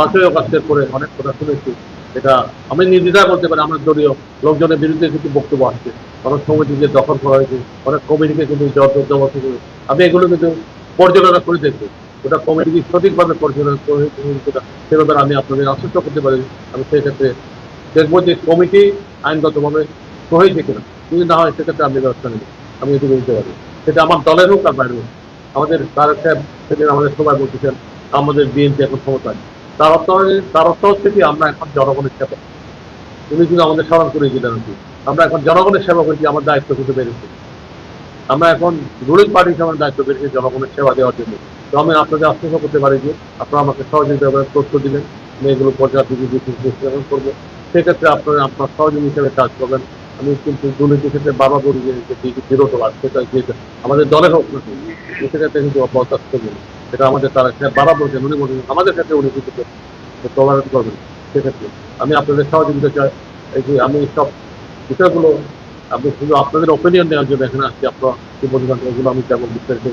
পাঁচই অগাস্টের পরে অনেক কথা শুনেছি, এটা আমি নির্দ্বিধায় বলতে পারি আমার দলীয় লোকজনের বিরুদ্ধে কিছু বক্তব্য আসছে, অনেক কমিটিকে দখল করা হয়েছে, অনেক কমিটিকে কিন্তু জবরদস্তি করে। আমি এগুলো কিন্তু পর্যালোচনা করে দেখবো, ওটা কমিটি কি সঠিকভাবে পর্যালোচনা করে সে ব্যাপারে আমি আপনাদের আশ্বস্ত করতে পারি। আমি সেই ক্ষেত্রে দেখবো যে কমিটি আইনগতভাবে হয়েছে কিনা, যদি না হয় সেক্ষেত্রে আমি ব্যবস্থা নেব। আমি এটুকু বলতে পারি, সেটা আমার দলের হোক আর বাইরের হোক। আমাদের তারেক সাহেব সেদিন আমাদের সবাই বলতেছেন আমাদের বিএনপি এখন ক্ষমতায়, তার অর্থ হচ্ছে কি আমরা এখন জনগণের সেবা, উনি কিন্তু আমাদের স্মরণ করে দিলেন আর কি। আমরা এখন জনগণের সেবা করছি, আমার দায়িত্ব কিন্তু বেড়েছে। আমরা এখন রুলিং পার্টি হিসেবে দায়িত্ব বেড়েছে জনগণের সেবা দেওয়ার জন্য। তো আমি আপনাদের আশ্বস্ত করতে পারি যে আপনারা আমাকে সহযোগিতা তথ্য দিলেন, আমি এগুলো পর্যাপ্ত বিশ্লেষণ করবো। সেক্ষেত্রে আপনারা আপনার সহযোগী হিসেবে কাজ করবেন। আমি কিন্তু দুর্নীতির ক্ষেত্রে বাবা বলি যে বিরত আছে, সেটা যে আমাদের দলের হোক না সেক্ষেত্রে কিন্তু বরদাস্ত করবেন। সেটা আমাদের তারা বাবা বলছেন, উনি বলছেন আমাদের ক্ষেত্রে উনি কিন্তু তদারকি করবেন। সেক্ষেত্রে আমি আপনাদের সহযোগিতা চাই। এই যে আমি সব বিষয়গুলো, আমি শুধু আপনাদের ওপিনিয়ন নেওয়ার জন্য এখানে আসছি। আপনার কি বলবেন এগুলো আমি তেমন বিস্তারিত